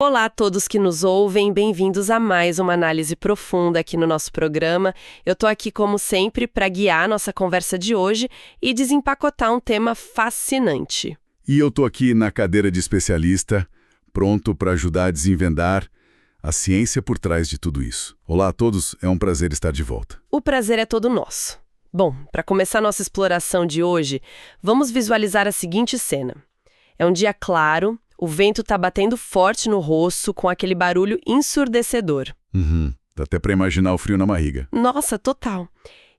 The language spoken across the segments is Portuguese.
Olá a todos que nos ouvem, bem-vindos a mais uma análise profunda aqui no nosso programa. Eu tô aqui, como sempre, para guiar nossa conversa de hoje e desempacotar um tema fascinante. E eu tô aqui na cadeira de especialista, pronto para ajudar a desenvendar a ciência por trás de tudo isso. Olá a todos, é um prazer estar de volta. O prazer é todo nosso. Bom, para começar nossa exploração de hoje, vamos visualizar a seguinte cena. É um dia claro. O vento tá batendo forte no rosto com aquele barulho ensurdecedor. Dá até pra imaginar o frio na barriga. Nossa, total.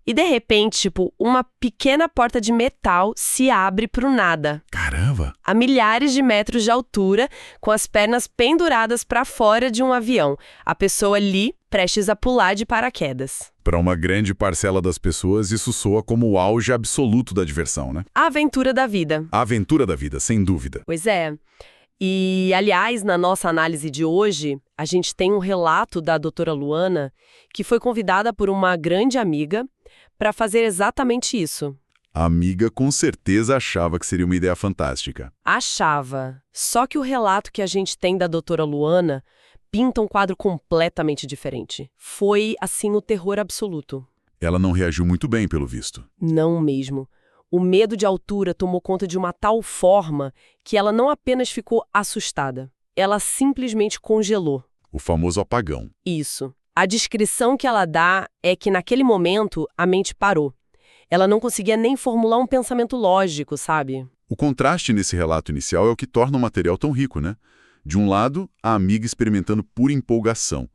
E de repente, uma pequena porta de metal se abre pro nada. Caramba! A milhares de metros de altura, com as pernas penduradas pra fora de um avião. A pessoa ali, prestes a pular de paraquedas. Para uma grande parcela das pessoas, isso soa como o auge absoluto da diversão, né? A aventura da vida. A aventura da vida, sem dúvida. Pois é. E, aliás, na nossa análise de hoje, a gente tem um relato da doutora Luana, que foi convidada por uma grande amiga para fazer exatamente isso. A amiga com certeza achava que seria uma ideia fantástica. Achava. Só que o relato que a gente tem da doutora Luana pinta um quadro completamente diferente. Foi, assim, o terror absoluto. Ela não reagiu muito bem, pelo visto. Não mesmo. O medo de altura tomou conta de uma tal forma que ela não apenas ficou assustada, ela simplesmente congelou. O famoso apagão. Isso. A descrição que ela dá é que naquele momento a mente parou. Ela não conseguia nem formular um pensamento lógico, sabe? O contraste nesse relato inicial é o que torna o material tão rico, né? De um lado, a amiga experimentando pura empolgação,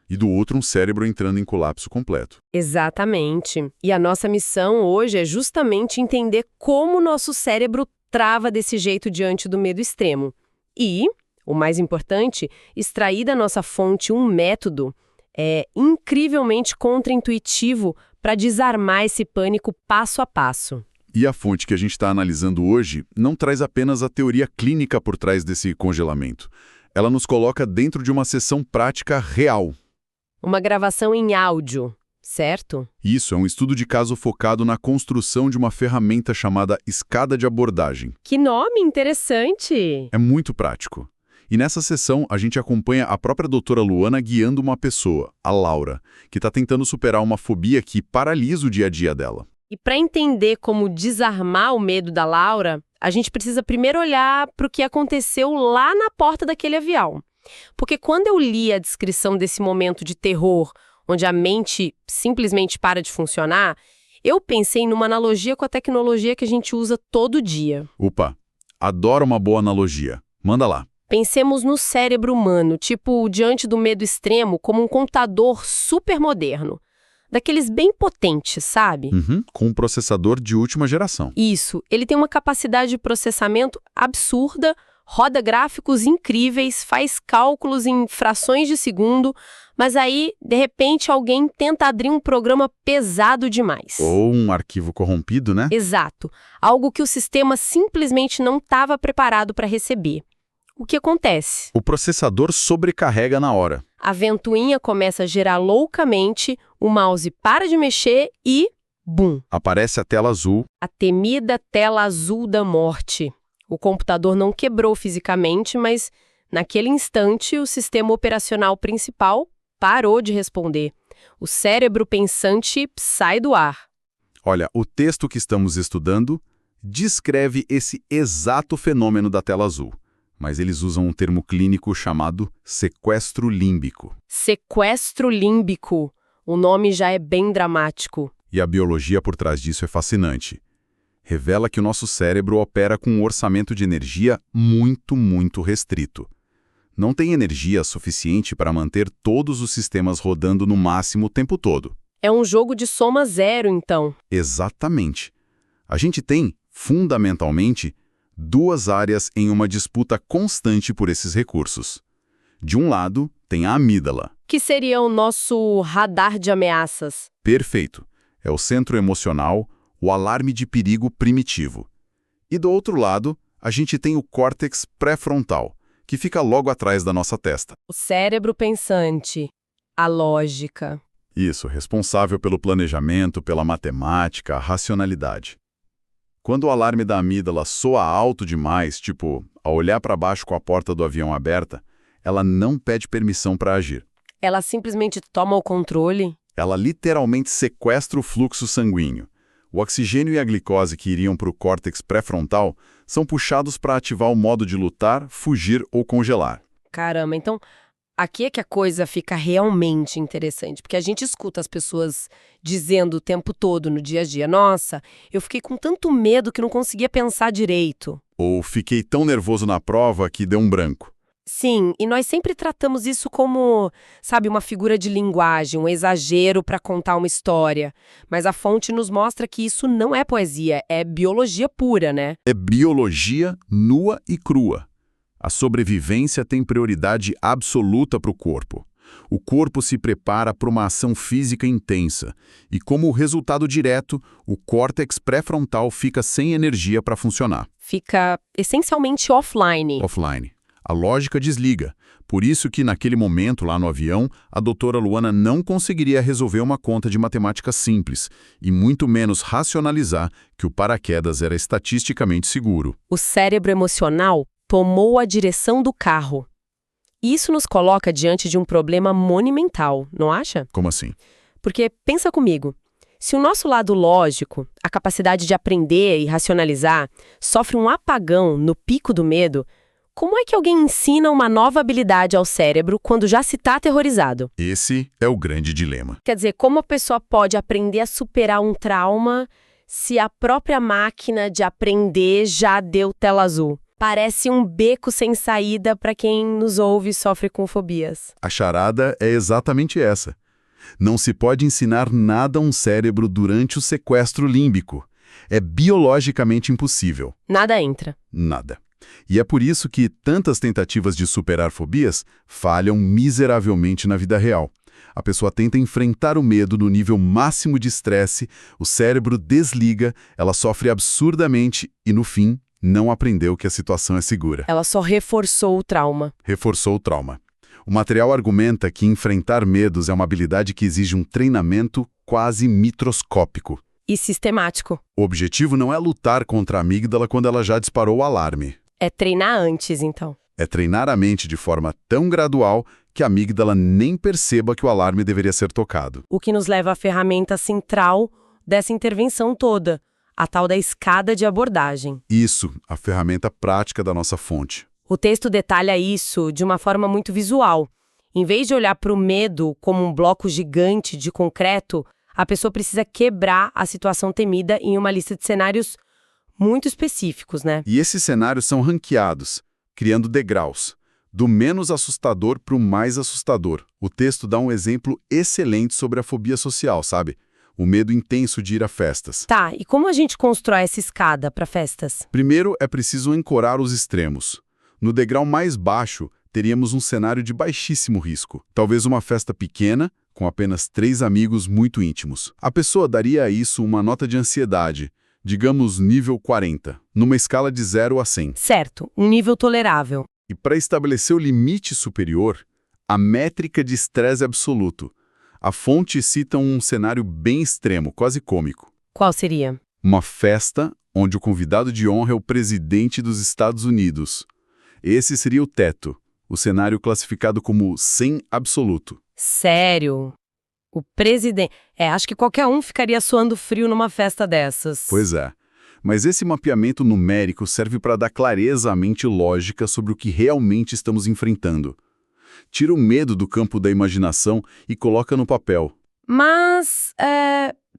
e do outro um cérebro entrando em colapso completo. Exatamente. E a nossa missão hoje é justamente entender como o nosso cérebro trava desse jeito diante do medo extremo. E, o mais importante, extrair da nossa fonte um método incrivelmente contraintuitivo para desarmar esse pânico passo a passo. E a fonte que a gente está analisando hoje não traz apenas a teoria clínica por trás desse congelamento. Ela nos coloca dentro de uma sessão prática real. Uma gravação em áudio, certo? Isso é um estudo de caso focado na construção de uma ferramenta chamada escada de abordagem. Que nome interessante! É muito prático. E nessa sessão, a gente acompanha a própria doutora Luana guiando uma pessoa, a Laura, que está tentando superar uma fobia que paralisa o dia a dia dela. E para entender como desarmar o medo da Laura, a gente precisa primeiro olhar para o que aconteceu lá na porta daquele avião. Porque quando eu li a descrição desse momento de terror, onde a mente simplesmente para de funcionar, eu pensei numa analogia com a tecnologia que a gente usa todo dia. Opa, adoro uma boa analogia. Manda lá. Pensemos no cérebro humano, diante do medo extremo, como um computador super moderno. Daqueles bem potentes, sabe? Com um processador de última geração. Isso, ele tem uma capacidade de processamento absurda, roda gráficos incríveis, faz cálculos em frações de segundo, mas aí, de repente, alguém tenta abrir um programa pesado demais. Ou um arquivo corrompido, né? Exato. Algo que o sistema simplesmente não estava preparado para receber. O que acontece? O processador sobrecarrega na hora. A ventoinha começa a girar loucamente, o mouse para de mexer e... bum! Aparece a tela azul. A temida tela azul da morte. O computador não quebrou fisicamente, mas naquele instante o sistema operacional principal parou de responder. O cérebro pensante sai do ar. Olha, o texto que estamos estudando descreve esse exato fenômeno da tela azul, mas eles usam um termo clínico chamado sequestro límbico. Sequestro límbico. O nome já é bem dramático. E a biologia por trás disso é fascinante. Revela que o nosso cérebro opera com um orçamento de energia muito restrito. Não tem energia suficiente para manter todos os sistemas rodando no máximo o tempo todo. É um jogo de soma zero, então. Exatamente. A gente tem, fundamentalmente, duas áreas em uma disputa constante por esses recursos. De um lado, tem a amígdala. Que seria o nosso radar de ameaças. Perfeito. É o centro emocional, o alarme de perigo primitivo. E do outro lado, a gente tem o córtex pré-frontal, que fica logo atrás da nossa testa. O cérebro pensante. A lógica. Isso, responsável pelo planejamento, pela matemática, a racionalidade. Quando o alarme da amígdala soa alto demais, tipo, ao olhar para baixo com a porta do avião aberta, ela não pede permissão para agir. Ela simplesmente toma o controle? Ela literalmente sequestra o fluxo sanguíneo. O oxigênio e a glicose que iriam para o córtex pré-frontal são puxados para ativar o modo de lutar, fugir ou congelar. Caramba, então aqui é que a coisa fica realmente interessante, porque a gente escuta as pessoas dizendo o tempo todo no dia a dia: nossa, eu fiquei com tanto medo que não conseguia pensar direito. Ou fiquei tão nervoso na prova que deu um branco. Sim, e nós sempre tratamos isso como, sabe, uma figura de linguagem, um exagero para contar uma história. Mas a fonte nos mostra que isso não é poesia, é biologia pura, né? É biologia nua e crua. A sobrevivência tem prioridade absoluta para o corpo. O corpo se prepara para uma ação física intensa e, como resultado direto, o córtex pré-frontal fica sem energia para funcionar. Fica essencialmente offline. Offline. A lógica desliga. Por isso que, naquele momento, lá no avião, a doutora Luana não conseguiria resolver uma conta de matemática simples e muito menos racionalizar que o paraquedas era estatisticamente seguro. O cérebro emocional tomou a direção do carro. Isso nos coloca diante de um problema monumental, não acha? Como assim? Porque, pensa comigo, se o nosso lado lógico, a capacidade de aprender e racionalizar, sofre um apagão no pico do medo, como é que alguém ensina uma nova habilidade ao cérebro quando já se está aterrorizado? Esse é o grande dilema. Quer dizer, como a pessoa pode aprender a superar um trauma se a própria máquina de aprender já deu tela azul? Parece um beco sem saída para quem nos ouve e sofre com fobias. A charada é exatamente essa. Não se pode ensinar nada a um cérebro durante o sequestro límbico. É biologicamente impossível. Nada entra. Nada. E é por isso que tantas tentativas de superar fobias falham miseravelmente na vida real. A pessoa tenta enfrentar o medo no nível máximo de estresse, o cérebro desliga, ela sofre absurdamente e, no fim, não aprendeu que a situação é segura. Ela só reforçou o trauma. Reforçou o trauma. O material argumenta que enfrentar medos é uma habilidade que exige um treinamento quase microscópico. E sistemático. O objetivo não é lutar contra a amígdala quando ela já disparou o alarme. É treinar antes, então. É treinar a mente de forma tão gradual que a amígdala nem perceba que o alarme deveria ser tocado. O que nos leva à ferramenta central dessa intervenção toda, a tal da escada de abordagem. Isso, a ferramenta prática da nossa fonte. O texto detalha isso de uma forma muito visual. Em vez de olhar para o medo como um bloco gigante de concreto, a pessoa precisa quebrar a situação temida em uma lista de cenários muito específicos, né? E esses cenários são ranqueados, criando degraus, do menos assustador para o mais assustador. O texto dá um exemplo excelente sobre a fobia social, sabe? O medo intenso de ir a festas. Tá, e como a gente constrói essa escada para festas? Primeiro, é preciso ancorar os extremos. No degrau mais baixo, teríamos um cenário de baixíssimo risco. Talvez uma festa pequena, com apenas 3 amigos muito íntimos. A pessoa daria a isso uma nota de ansiedade, digamos nível 40, numa escala de 0 a 100. Certo, um nível tolerável. E para estabelecer o limite superior, a métrica de estresse absoluto. A fonte cita um cenário bem extremo, quase cômico. Qual seria? Uma festa onde o convidado de honra é o presidente dos Estados Unidos. Esse seria o teto, o cenário classificado como 100 absoluto. Sério? O presidente... acho que qualquer um ficaria suando frio numa festa dessas. Pois é. Mas esse mapeamento numérico serve para dar clareza à mente lógica sobre o que realmente estamos enfrentando. Tira o medo do campo da imaginação e coloca no papel. Mas,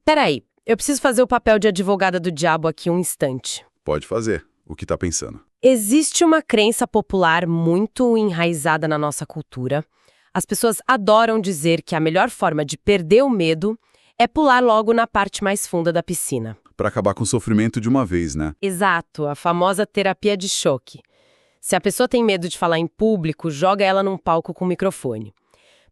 peraí. Eu preciso fazer o papel de advogada do diabo aqui um instante. Pode fazer. O que está pensando? Existe uma crença popular muito enraizada na nossa cultura. As pessoas adoram dizer que a melhor forma de perder o medo é pular logo na parte mais funda da piscina. Para acabar com o sofrimento de uma vez, né? Exato, a famosa terapia de choque. Se a pessoa tem medo de falar em público, joga ela num palco com microfone.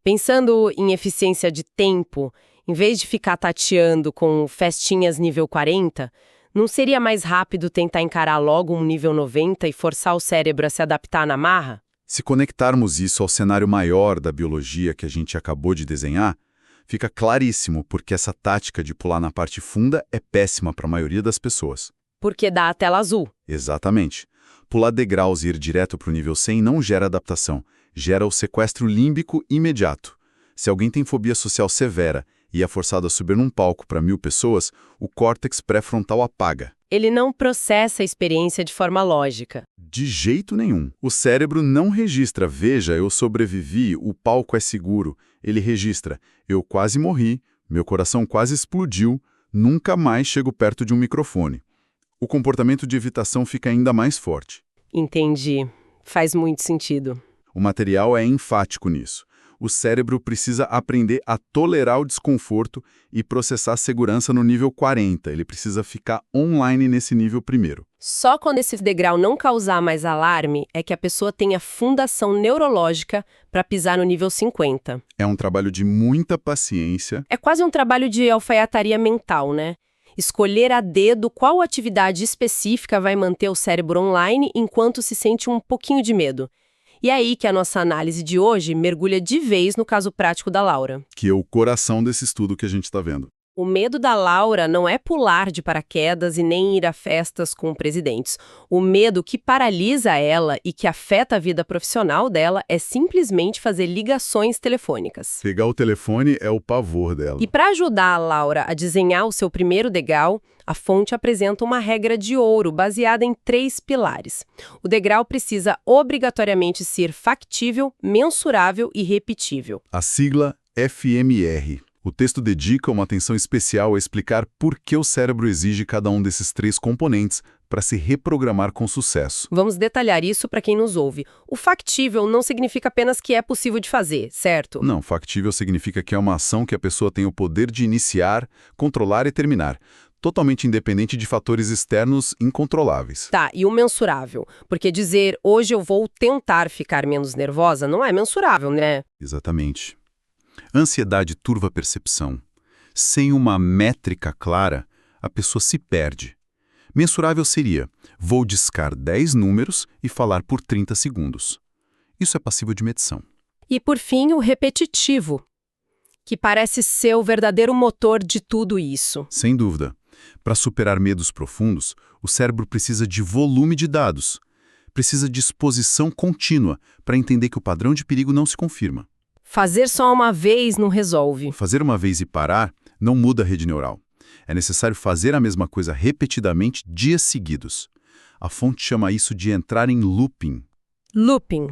Pensando em eficiência de tempo, em vez de ficar tateando com festinhas nível 40, não seria mais rápido tentar encarar logo um nível 90 e forçar o cérebro a se adaptar na marra? Se conectarmos isso ao cenário maior da biologia que a gente acabou de desenhar, fica claríssimo porque essa tática de pular na parte funda é péssima para a maioria das pessoas. Porque dá a tela azul. Exatamente. Pular degraus e ir direto para o nível 100 não gera adaptação, Gera o sequestro límbico imediato. Se alguém tem fobia social severa e é forçado a subir num palco para 1000 pessoas, o córtex pré-frontal apaga. Ele não processa a experiência de forma lógica. De jeito nenhum. O cérebro não registra, veja, eu sobrevivi, o palco é seguro. Ele registra, eu quase morri, meu coração quase explodiu, nunca mais chego perto de um microfone. O comportamento de evitação fica ainda mais forte. Entendi. Faz muito sentido. O material é enfático nisso. O cérebro precisa aprender a tolerar o desconforto e processar a segurança no nível 40. Ele precisa ficar online nesse nível primeiro. Só quando esse degrau não causar mais alarme é que a pessoa tem a fundação neurológica para pisar no nível 50. É um trabalho de muita paciência. É quase um trabalho de alfaiataria mental, né? Escolher a dedo qual atividade específica vai manter o cérebro online enquanto se sente um pouquinho de medo. E é aí que a nossa análise de hoje mergulha de vez no caso prático da Laura. Que é o coração desse estudo que a gente está vendo. O medo da Laura não é pular de paraquedas e nem ir a festas com presidentes. O medo que paralisa ela e que afeta a vida profissional dela é simplesmente fazer ligações telefônicas. Pegar o telefone é o pavor dela. E para ajudar a Laura a desenhar o seu primeiro degrau, a fonte apresenta uma regra de ouro baseada em 3 pilares. O degrau precisa obrigatoriamente ser factível, mensurável e repetível. A sigla FMR. O texto dedica uma atenção especial a explicar por que o cérebro exige cada um desses 3 componentes para se reprogramar com sucesso. Vamos detalhar isso para quem nos ouve. O factível não significa apenas que é possível de fazer, certo? Não, factível significa que é uma ação que a pessoa tem o poder de iniciar, controlar e terminar, totalmente independente de fatores externos incontroláveis. Tá, e o mensurável? Porque dizer hoje eu vou tentar ficar menos nervosa não é mensurável, né? Exatamente. Ansiedade turva a percepção. Sem uma métrica clara, a pessoa se perde. Mensurável seria, vou discar 10 números e falar por 30 segundos. Isso é passível de medição. E por fim, o repetitivo, que parece ser o verdadeiro motor de tudo isso. Sem dúvida. Para superar medos profundos, o cérebro precisa de volume de dados. Precisa de exposição contínua para entender que o padrão de perigo não se confirma. Fazer só uma vez não resolve. Fazer uma vez e parar não muda a rede neural. É necessário fazer a mesma coisa repetidamente dias seguidos. A fonte chama isso de entrar em looping. Looping.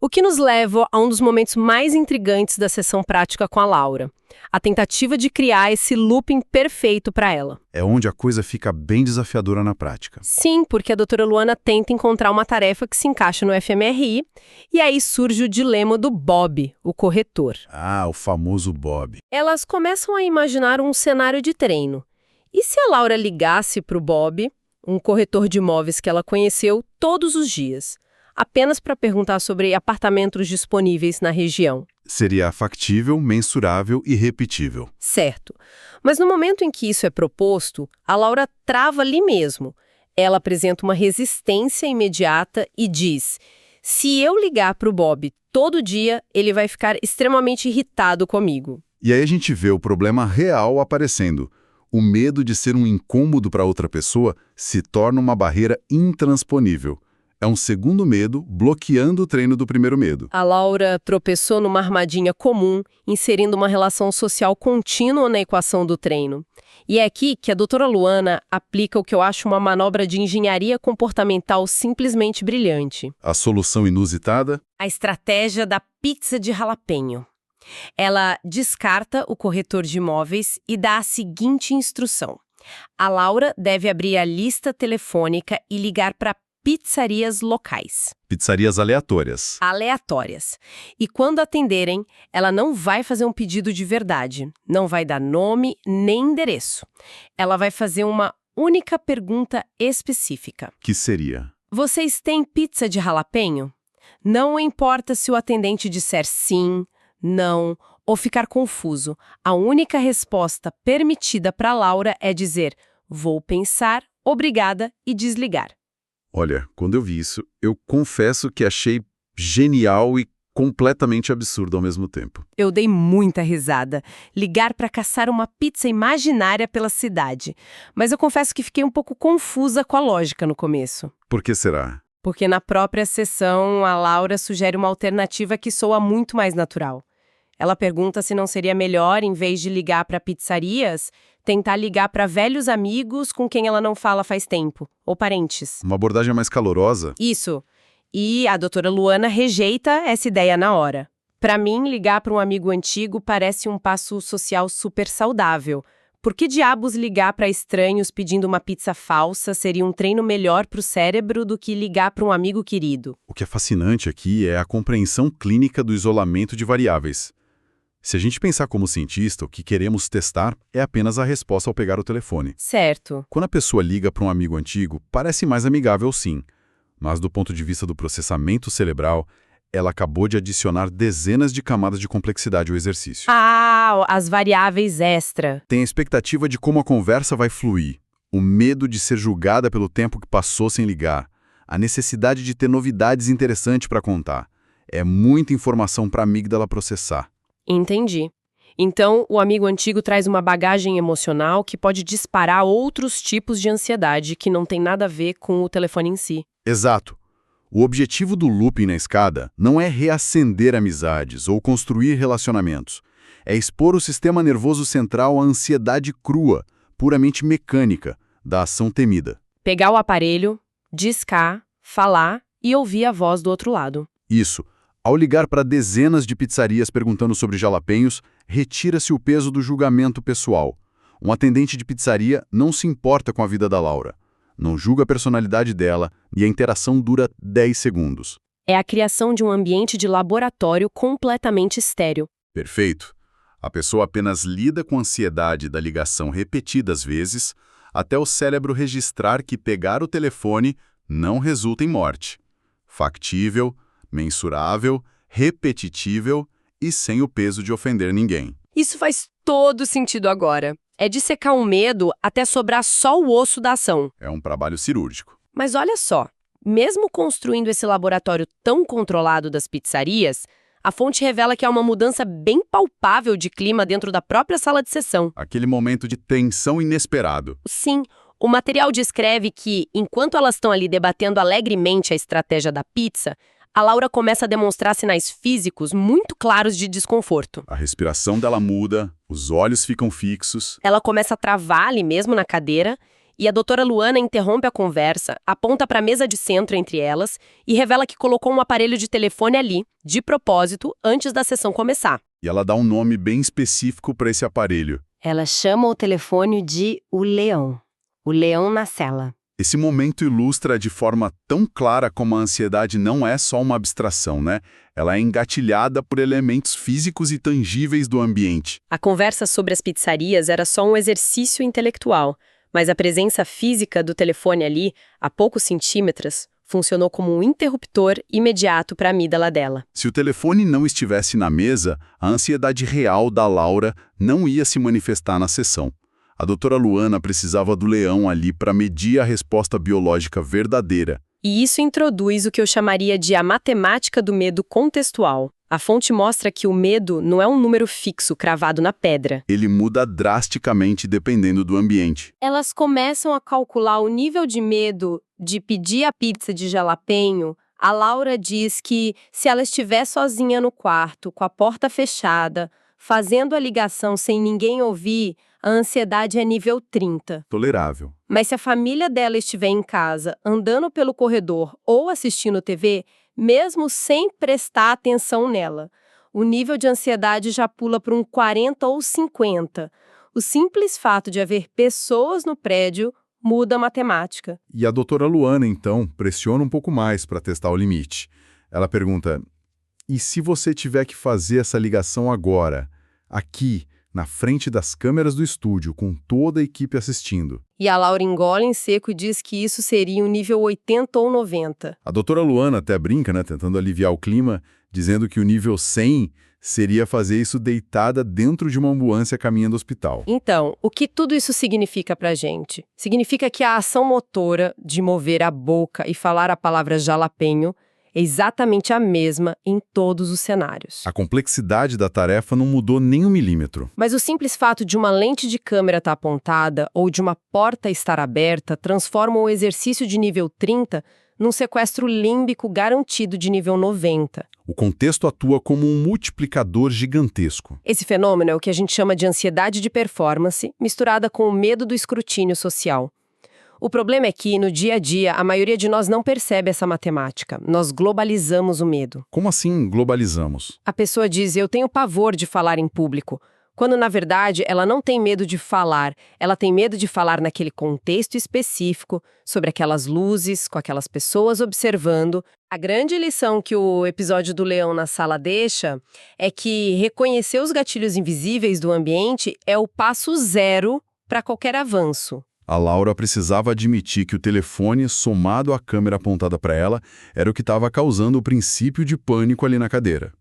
O que nos leva a um dos momentos mais intrigantes da sessão prática com a Laura. A tentativa de criar esse looping perfeito para ela. É onde a coisa fica bem desafiadora na prática. Sim, porque a doutora Luana tenta encontrar uma tarefa que se encaixa no fMRI, e aí surge o dilema do Bob, o corretor. Ah, o famoso Bob. Elas começam a imaginar um cenário de treino. E se a Laura ligasse para o Bob, um corretor de imóveis que ela conheceu todos os dias, apenas para perguntar sobre apartamentos disponíveis na região? Seria factível, mensurável e repetível. Certo. Mas no momento em que isso é proposto, a Laura trava ali mesmo. Ela apresenta uma resistência imediata e diz: se eu ligar para o Bob todo dia, ele vai ficar extremamente irritado comigo. E aí a gente vê o problema real aparecendo. O medo de ser um incômodo para outra pessoa se torna uma barreira intransponível. É um segundo medo bloqueando o treino do primeiro medo. A Laura tropeçou numa armadilha comum, inserindo uma relação social contínua na equação do treino. E é aqui que a doutora Luana aplica o que eu acho uma manobra de engenharia comportamental simplesmente brilhante. A solução inusitada? A estratégia da pizza de jalapeño. Ela descarta o corretor de imóveis e dá a seguinte instrução. A Laura deve abrir a lista telefônica e ligar para pizzarias locais. Pizzarias aleatórias. Aleatórias. E quando atenderem, ela não vai fazer um pedido de verdade. Não vai dar nome nem endereço. Ela vai fazer uma única pergunta específica. Que seria? Vocês têm pizza de jalapeño? Não importa se o atendente disser sim, não ou ficar confuso. A única resposta permitida para Laura é dizer: vou pensar, obrigada e desligar. Olha, quando eu vi isso, eu confesso que achei genial e completamente absurdo ao mesmo tempo. Eu dei muita risada. Ligar para caçar uma pizza imaginária pela cidade. Mas eu confesso que fiquei um pouco confusa com a lógica no começo. Por que será? Porque na própria sessão, a Laura sugere uma alternativa que soa muito mais natural. Ela pergunta se não seria melhor, em vez de ligar para pizzarias, tentar ligar para velhos amigos com quem ela não fala faz tempo, ou parentes. Uma abordagem mais calorosa? Isso. E a doutora Luana rejeita essa ideia na hora. Para mim, ligar para um amigo antigo parece um passo social super saudável. Por que diabos ligar para estranhos pedindo uma pizza falsa seria um treino melhor para o cérebro do que ligar para um amigo querido? O que é fascinante aqui é a compreensão clínica do isolamento de variáveis. Se a gente pensar como cientista, o que queremos testar é apenas a resposta ao pegar o telefone. Certo. Quando a pessoa liga para um amigo antigo, parece mais amigável sim. Mas do ponto de vista do processamento cerebral, ela acabou de adicionar dezenas de camadas de complexidade ao exercício. Ah, as variáveis extra. Tem a expectativa de como a conversa vai fluir, o medo de ser julgada pelo tempo que passou sem ligar, a necessidade de ter novidades interessantes para contar. É muita informação para a amígdala processar. Entendi. Então, o amigo antigo traz uma bagagem emocional que pode disparar outros tipos de ansiedade que não tem nada a ver com o telefone em si. Exato. O objetivo do looping na escada não é reacender amizades ou construir relacionamentos. É expor o sistema nervoso central à ansiedade crua, puramente mecânica, da ação temida. Pegar o aparelho, discar, falar e ouvir a voz do outro lado. Isso. Ao ligar para dezenas de pizzarias perguntando sobre jalapenhos, retira-se o peso do julgamento pessoal. Um atendente de pizzaria não se importa com a vida da Laura. Não julga a personalidade dela e a interação dura 10 segundos. É a criação de um ambiente de laboratório completamente estéril. Perfeito. A pessoa apenas lida com a ansiedade da ligação repetidas vezes, até o cérebro registrar que pegar o telefone não resulta em morte. Factível, mensurável, repetitível e sem o peso de ofender ninguém. Isso faz todo sentido agora. É dissecar um medo até sobrar só o osso da ação. É um trabalho cirúrgico. Mas olha só, mesmo construindo esse laboratório tão controlado das pizzarias, a fonte revela que há uma mudança bem palpável de clima dentro da própria sala de sessão. Aquele momento de tensão inesperado. Sim, o material descreve que, enquanto elas estão ali debatendo alegremente a estratégia da pizza, a Laura começa a demonstrar sinais físicos muito claros de desconforto. A respiração dela muda, os olhos ficam fixos. Ela começa a travar ali mesmo na cadeira e a doutora Luana interrompe a conversa, aponta para a mesa de centro entre elas e revela que colocou um aparelho de telefone ali, de propósito, antes da sessão começar. E ela dá um nome bem específico para esse aparelho. Ela chama o telefone de o leão na cela. Esse momento ilustra de forma tão clara como a ansiedade não é só uma abstração, né? Ela é engatilhada por elementos físicos e tangíveis do ambiente. A conversa sobre as pizzarias era só um exercício intelectual, mas a presença física do telefone ali, a poucos centímetros, funcionou como um interruptor imediato para a amígdala dela. Se o telefone não estivesse na mesa, a ansiedade real da Laura não ia se manifestar na sessão. A doutora Luana precisava do leão ali para medir a resposta biológica verdadeira. E isso introduz o que eu chamaria de a matemática do medo contextual. A fonte mostra que o medo não é um número fixo cravado na pedra. Ele muda drasticamente dependendo do ambiente. Elas começam a calcular o nível de medo de pedir a pizza de jalapeño. A Laura diz que se ela estiver sozinha no quarto, com a porta fechada, fazendo a ligação sem ninguém ouvir, a ansiedade é nível 30. Tolerável. Mas se a família dela estiver em casa, andando pelo corredor ou assistindo TV, mesmo sem prestar atenção nela, o nível de ansiedade já pula para um 40 ou 50. O simples fato de haver pessoas no prédio muda a matemática. E a doutora Luana, então, pressiona um pouco mais para testar o limite. Ela pergunta, e se você tiver que fazer essa ligação agora, aqui, na frente das câmeras do estúdio, com toda a equipe assistindo? E a Laura engole em seco e diz que isso seria um nível 80 ou 90. A doutora Luana até brinca, né, tentando aliviar o clima, dizendo que o nível 100 seria fazer isso deitada dentro de uma ambulância caminhando ao hospital. Então, o que tudo isso significa pra gente? Significa que a ação motora de mover a boca e falar a palavra jalapeño é exatamente a mesma em todos os cenários. A complexidade da tarefa não mudou nem 1 milímetro. Mas o simples fato de uma lente de câmera estar apontada ou de uma porta estar aberta transforma o exercício de nível 30 num sequestro límbico garantido de nível 90. O contexto atua como um multiplicador gigantesco. Esse fenômeno é o que a gente chama de ansiedade de performance, misturada com o medo do escrutínio social. O problema é que, no dia a dia, a maioria de nós não percebe essa matemática. Nós globalizamos o medo. Como assim globalizamos? A pessoa diz, eu tenho pavor de falar em público, quando, na verdade, ela não tem medo de falar, ela tem medo de falar naquele contexto específico, sobre aquelas luzes, com aquelas pessoas observando. A grande lição que o episódio do Leão na Sala deixa é que reconhecer os gatilhos invisíveis do ambiente é o passo zero para qualquer avanço. A Laura precisava admitir que o telefone, somado à câmera apontada para ela, era o que estava causando o princípio de pânico ali na cadeira.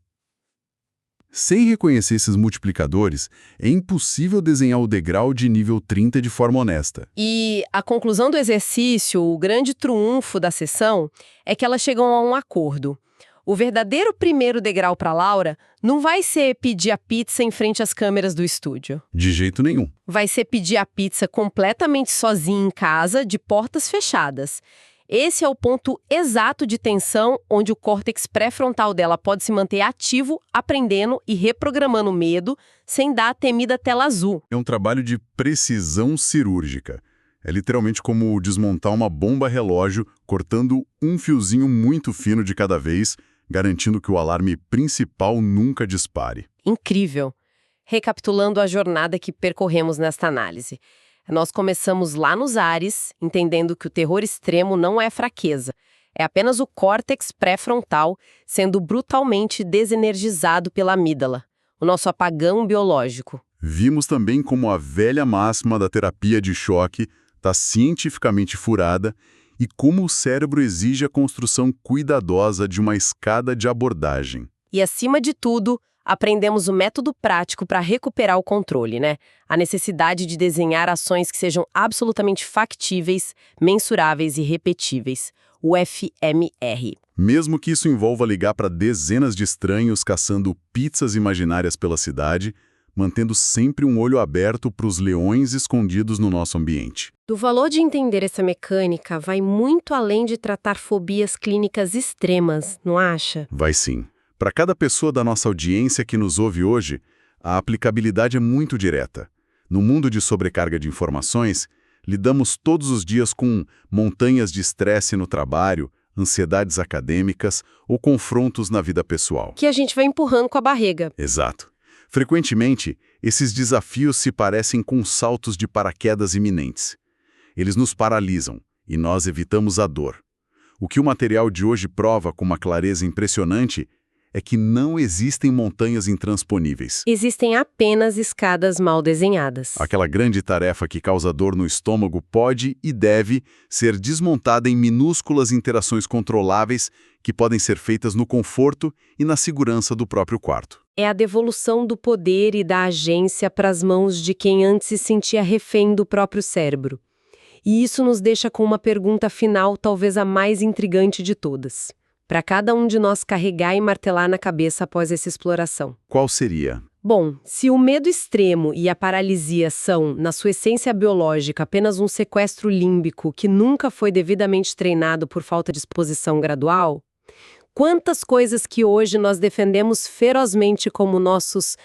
Sem reconhecer esses multiplicadores, é impossível desenhar o degrau de nível 30 de forma honesta. E a conclusão do exercício, o grande triunfo da sessão, é que elas chegam a um acordo. O verdadeiro primeiro degrau para Laura não vai ser pedir a pizza em frente às câmeras do estúdio. De jeito nenhum. Vai ser pedir a pizza completamente sozinha em casa, de portas fechadas. Esse é o ponto exato de tensão onde o córtex pré-frontal dela pode se manter ativo, aprendendo e reprogramando o medo, sem dar a temida tela azul. É um trabalho de precisão cirúrgica. É literalmente como desmontar uma bomba relógio, cortando um fiozinho muito fino de cada vez, garantindo que o alarme principal nunca dispare. Incrível! Recapitulando a jornada que percorremos nesta análise. Nós começamos lá nos ares, entendendo que o terror extremo não é fraqueza. É apenas o córtex pré-frontal sendo brutalmente desenergizado pela amígdala, o nosso apagão biológico. Vimos também como a velha máxima da terapia de choque está cientificamente furada e como o cérebro exige a construção cuidadosa de uma escada de abordagem. E, acima de tudo, aprendemos o método prático para recuperar o controle, né? A necessidade de desenhar ações que sejam absolutamente factíveis, mensuráveis e repetíveis. O FMR. Mesmo que isso envolva ligar para dezenas de estranhos caçando pizzas imaginárias pela cidade, mantendo sempre um olho aberto para os leões escondidos no nosso ambiente. O valor de entender essa mecânica vai muito além de tratar fobias clínicas extremas, não acha? Vai sim. Para cada pessoa da nossa audiência que nos ouve hoje, a aplicabilidade é muito direta. No mundo de sobrecarga de informações, lidamos todos os dias com montanhas de estresse no trabalho, ansiedades acadêmicas ou confrontos na vida pessoal. Que a gente vai empurrando com a barriga. Exato. Frequentemente, esses desafios se parecem com saltos de paraquedas iminentes. Eles nos paralisam e nós evitamos a dor. O que o material de hoje prova com uma clareza impressionante é que não existem montanhas intransponíveis. Existem apenas escadas mal desenhadas. Aquela grande tarefa que causa dor no estômago pode e deve ser desmontada em minúsculas interações controláveis que podem ser feitas no conforto e na segurança do próprio quarto. É a devolução do poder e da agência para as mãos de quem antes se sentia refém do próprio cérebro. E isso nos deixa com uma pergunta final, talvez a mais intrigante de todas. Para cada um de nós carregar e martelar na cabeça após essa exploração. Qual seria? Bom, se o medo extremo e a paralisia são, na sua essência biológica, apenas um sequestro límbico que nunca foi devidamente treinado por falta de exposição gradual, quantas coisas que hoje nós defendemos ferozmente como nossos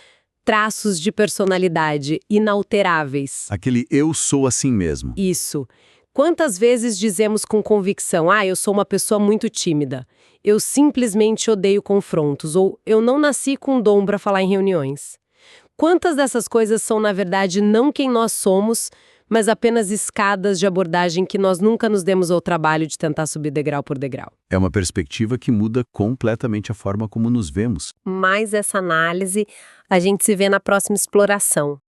traços de personalidade inalteráveis. Aquele eu sou assim mesmo. Isso. Quantas vezes dizemos com convicção, eu sou uma pessoa muito tímida, eu simplesmente odeio confrontos, ou eu não nasci com dom para falar em reuniões. Quantas dessas coisas são, na verdade, não quem nós somos, mas apenas escadas de abordagem que nós nunca nos demos ao trabalho de tentar subir degrau por degrau? É uma perspectiva que muda completamente a forma como nos vemos. Mais essa análise, a gente se vê na próxima exploração.